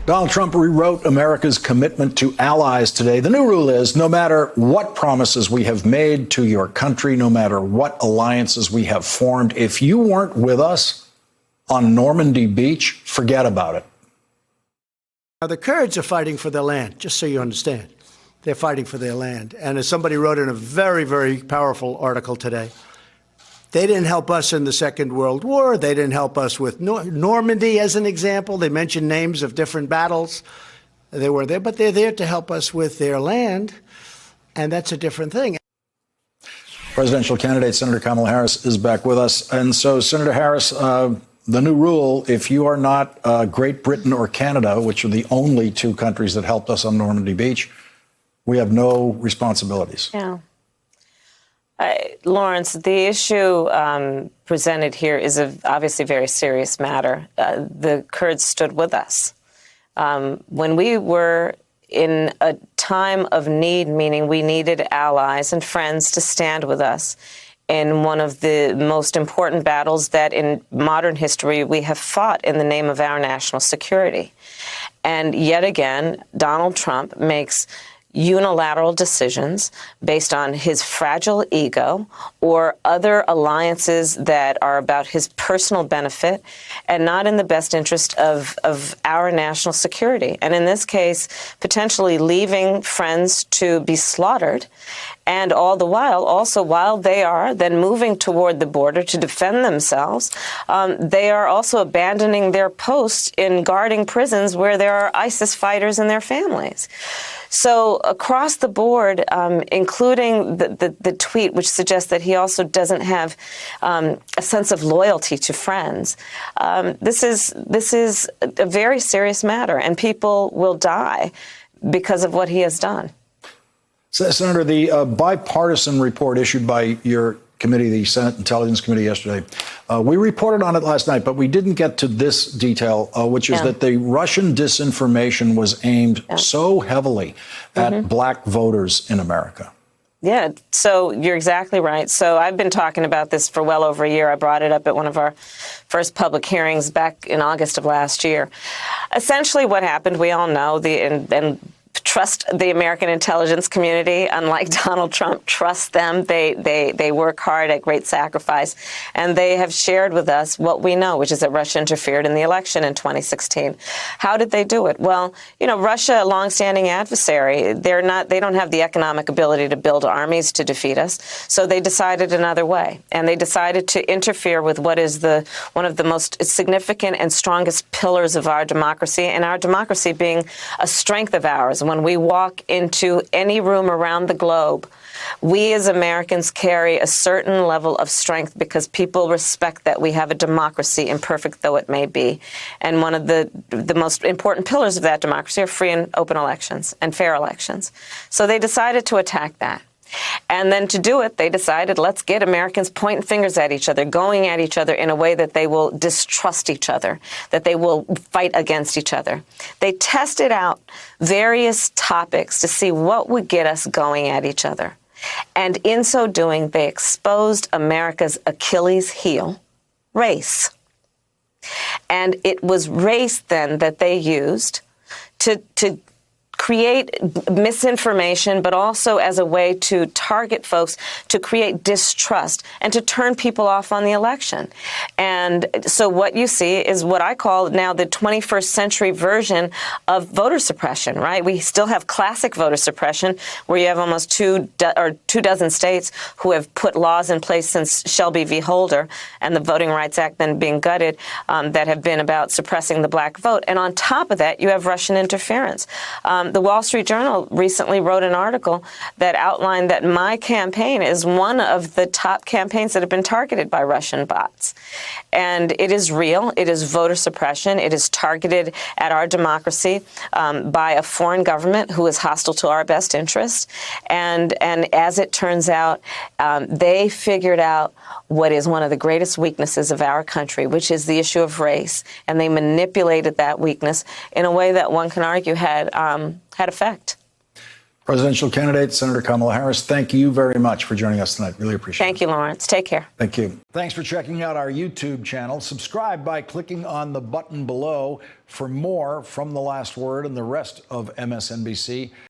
Donald Trump rewrote America's commitment to allies today. The new rule is no matter what promises we have made to your country, no matter what alliances we have formed, if you weren't with us on Normandy Beach, forget about it. Now, the Kurds are fighting for their land, just so you understand. They're fighting for their land. And as somebody wrote in a very, very powerful article today, they didn't help us in the Second World War. They didn't help us with Normandy, as an example. They mentioned names of different battles. They were there, but they're there to help us with their land, and that's a different thing. Presidential candidate Senator Kamala Harris is back with us. And so, Senator Harris, the new rule, if you are not Great Britain or Canada, which are the only two countries that helped us on Normandy Beach, we have no responsibilities. Yeah. Lawrence, the issue presented here is obviously a very serious matter. The Kurds stood with us. When we were in a time of need, meaning we needed allies and friends to stand with us in one of the most important battles that in modern history we have fought in the name of our national security. And yet again, Donald Trump makes unilateral decisions based on his fragile ego or other alliances that are about his personal benefit and not in the best interest of our national security. And in this case, potentially leaving friends to be slaughtered. And all the while, also while they are then moving toward the border to defend themselves, they are also abandoning their posts in guarding prisons where there are ISIS fighters and their families. So across the board, including the tweet, which suggests that he also doesn't have a sense of loyalty to friends, this is a very serious matter, and people will die because of what he has done. Senator, the bipartisan report issued by your committee, the Senate Intelligence Committee, yesterday, we reported on it last night, but we didn't get to this detail, which is that the Russian disinformation was aimed so heavily at black voters in America. Yeah, so you're exactly right. So I've been talking about this for well over a year. I brought it up at one of our first public hearings back in August of last year. Essentially what happened, we all know, and trust the American intelligence community. Unlike Donald Trump, trust them. They work hard at great sacrifice. And they have shared with us what we know, which is that Russia interfered in the election in 2016. How did they do it? Well, you know, Russia, a longstanding adversary, they don't have the economic ability to build armies to defeat us. So they decided another way. And they decided to interfere with what is one of the most significant and strongest pillars of our democracy, and our democracy being a strength of ours. When we walk into any room around the globe, we as Americans carry a certain level of strength because people respect that we have a democracy, imperfect though it may be. And one of the most important pillars of that democracy are free and open elections and fair elections. So they decided to attack that. And then to do it, they decided, let's get Americans pointing fingers at each other, going at each other in a way that they will distrust each other, that they will fight against each other. They tested out various topics to see what would get us going at each other. And in so doing, they exposed America's Achilles heel, race. And it was race then that they used to create misinformation, but also as a way to target folks, to create distrust and to turn people off on the election. And so what you see is what I call now the 21st century version of voter suppression, right? We still have classic voter suppression where you have almost two dozen states who have put laws in place since Shelby v. Holder and the Voting Rights Act then being gutted that have been about suppressing the black vote. And on top of that, you have Russian interference. The Wall Street Journal recently wrote an article that outlined that my campaign is one of the top campaigns that have been targeted by Russian bots. And it is real. It is voter suppression. It is targeted at our democracy by a foreign government who is hostile to our best interest. And as it turns out, they figured out what is one of the greatest weaknesses of our country, which is the issue of race. And they manipulated that weakness in a way that one can argue had effect. Presidential candidate, Senator Kamala Harris, thank you very much for joining us tonight. Really appreciate it. Thank you, Lawrence. Take care. Thank you. Thanks for checking out our YouTube channel. Subscribe by clicking on the button below for more from The Last Word and the rest of MSNBC.